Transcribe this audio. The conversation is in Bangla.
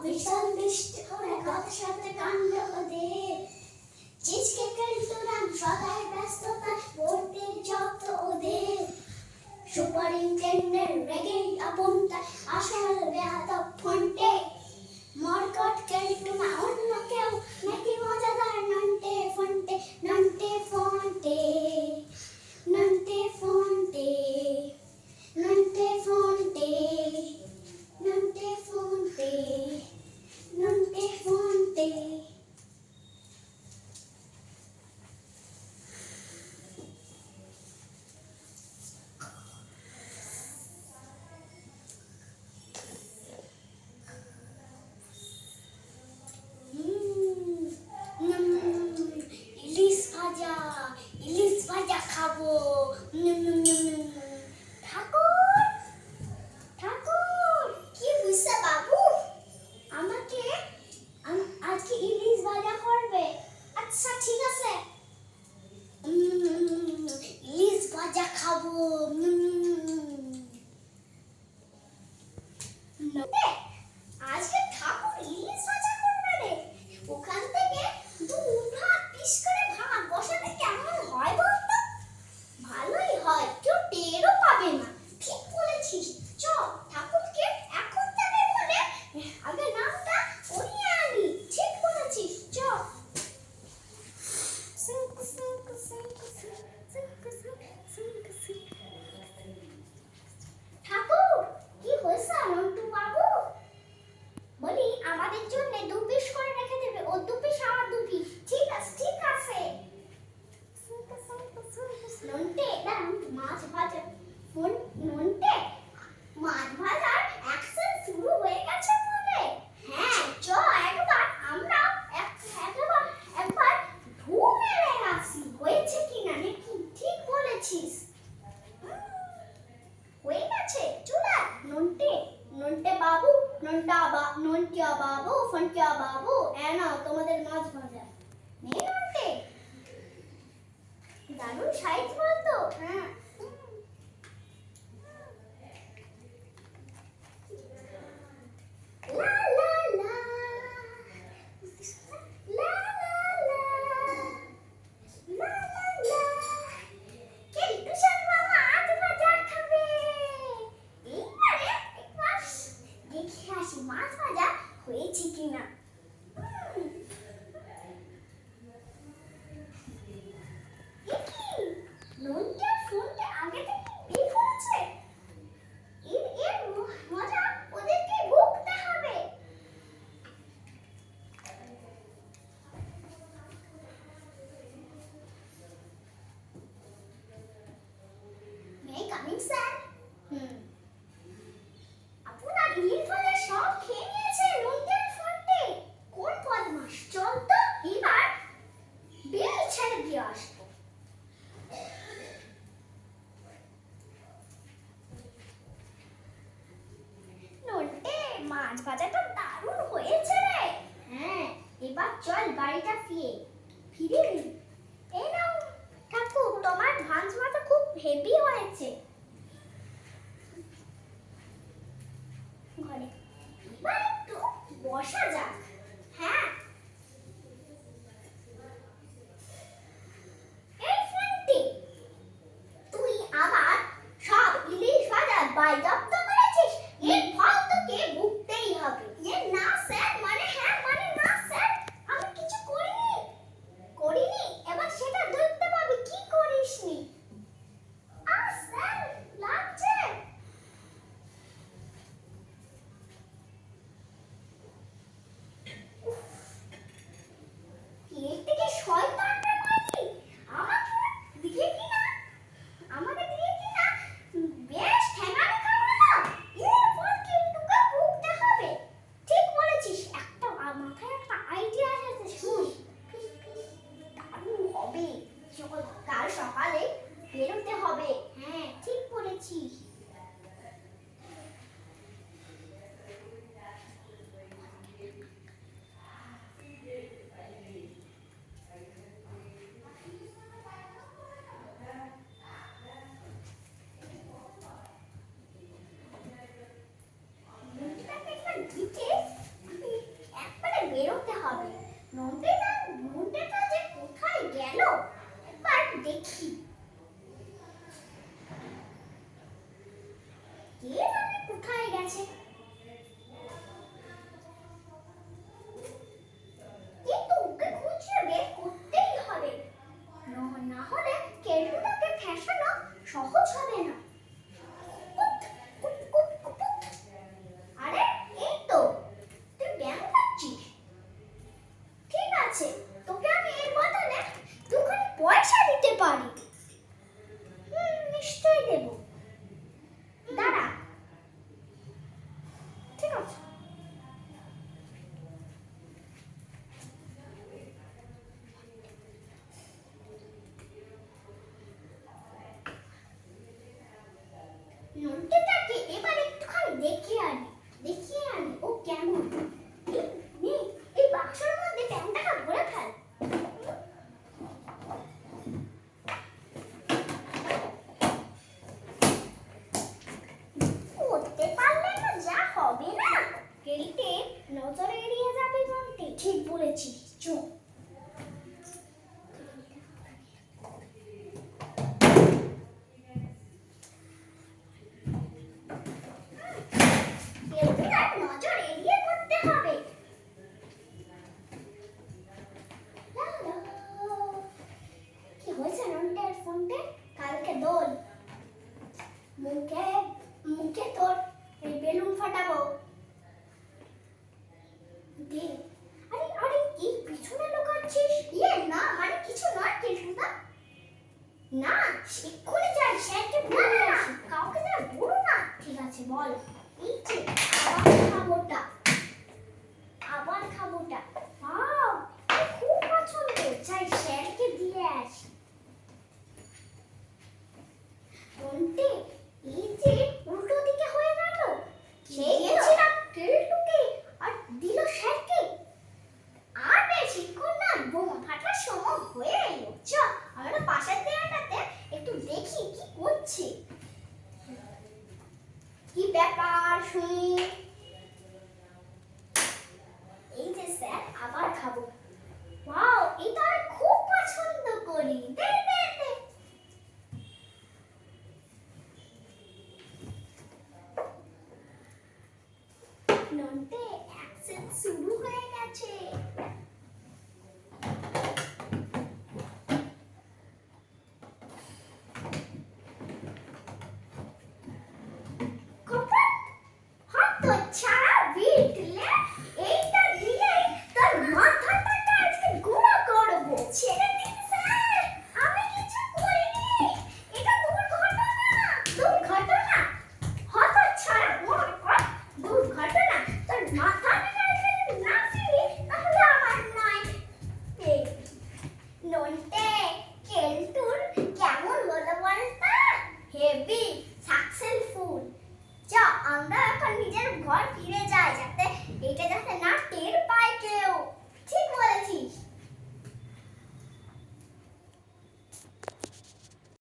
বিশাল বৃষ্টি হলে কথার সাথে কাণ্ড ওদের চিজকে কেলতুরাম সদাই ব্যস্ততা পড়তে যত ওদের সুপারিনটেন্ডেন্ট রেগে আপনটা আসল বেহাদব ফন্টে মরকট কেলটু না অন্য কেউ নাকি মজাদার নন্টে ফন্টে নন্টে ফন্টে নন্টে ফন্টে নন্টে ফন্টে নন্টে ফন্টে নন্টে ফন্টে ইলিশ ভাজা খাবো ঠাকুর ঠাকুর কি হইছে বাবু আমাকে আজকে ইলিশ ভাজা করবে আচ্ছা ঠিক আছে ইলিশ ভাজা খাবো আজকে ঠাকুর ইলিশ ভাজা করবে রে ওখান থেকে দু ভাত পিস করে ভাত বসাতে কেমন হয় বলতো ভালোই হয় কেউ টেরও পাবে না ঠিক বলেছিস চ ঠাকুরকে এখন থেকে বলে আগে নামটা করিয়ে আনি ঠিক বলেছিস চ ঠাকুর কি হয়েছে নন্টু বাবু বলি আমাদের জন্য দু পিস করে রেখে দেবে ও দু পিস আমার দু পিস ঠিক আছে ঠিক আছে নন্টে মাছ ভাজা নন্টে মাছ ভাজার অ্যাকশন শুরু হয়ে গেছে বলে হ্যাঁ চ একবার আমরা একবার ঢু মেরে আসি হয়েছে কিনা নাকি ঠিক বলেছিস হয়ে গেছে চুলা নন্টে নন্টে বাবু নন্টিয়া বাবু ফন্টিয়া বাবু নাও তোমাদের মাছ ভাজা নে নন্টে দারুণ সাইজ বলতো হ্যাঁ লা লা লা লা লা লা লা লা কেলটু শর্মা মাছ ভাজা খাবে এইবারে একবার দেখে আসি মাছ ভাজা হয়েছে কিনা নন্টের ফোনটা আগে থেকে বের হয়েছে এর মজা ওদেরকে ভুগতে হবে মে কামিং স্যার আপনার ইলিশ ভাজা সব খেয়ে নিয়েছে নন্টের ফোনটে কোন বদমাস চল তো এবার বেল ছেড়ে দিয়ে আসবো নন্টে মাছ ভাজাটা দারুণ হয়েছে রে হ্যাঁ এবার চল বাড়িটা ফিরে নি এই নাও ঠাকুর তোমার মাছ ভাজা খুব হেভি হয়েছে ঘরে এবার একটু বসা যাক হ্যাঁ এই ফোনটি তুই আবার সব ইলিশ ভাজা বাইদপ্ত করেছিস এর ফল তোকে ভুগতেই হবে না স্যার মানে হ্যাঁ মানে না স্যার আমি কিছু করিনি এবার সেটা দেখতে পাবি কি করিসনি স্যার লাগছে দেখিয়ে আনি ও কেমন। নে এই বাক্সের মধ্যে প্যান্টটা ভরে ফেল। করতে পারলে না যা হবে না, কেলিতে নজর এড়িয়ে যাবে বলতে। ঠিক বলেছিস, চুপ। নজর এড়িয়ে করতে হবে। কি হয়েছে নন্টের ফোনটে? কালকে দোল, মুখে মুখে তোর এই বেলুন ফাটাবো। দে। আরে আরে কি পিছনে লুকাচ্ছিস? না মানে কিছু নয় কেলটুদা। না এক্ষুনি যাই স্যারকে বলে আসি। কাউকে যা বলো না। ঠিক আছে বল। এই যে আবার খাবোটা। ওয়াও খুব পছন্দ। চাই স্যারকে দিয়ে আসি। কোনটি এই যে উল্টো দিকে হয়ে গেল। খেয়েছিলাম কেলটুকে আর দিল স্যারকে। আর বেশিক্ষণ না, বোমা ফাটার সময় হয়ে এলো। চ আমরা পাশের দেয়ালটাতে একটু দেখি কি করছে। কি ব্যাপার শুনি। এই যে স্যার আবার খাবো। ওয়াও এটা আমি খুব পছন্দ করি। দে দে দে। নন্টে অ্যাকশন শুরু হয়ে গেছে। কপাট হাত তো ছাড়া বিটলে এইটা দিয়ে তোর মাথাটাকে আজকে গুঁড়ো করবো। ছেড়ে দিন স্যার, আমি কিছু করিনি। এটা দুর্ঘটনা। হাত ছাড়া মনে কর দুর্ঘটনা। তোর মাথাটাকে যদি না ফিরি তাহলে আমার নয়। এই নন্টে কেলটুর কেমন হলো বলতো? Heavy successful. চ আমরা এখন নিজের ঘর ফিরে যাই।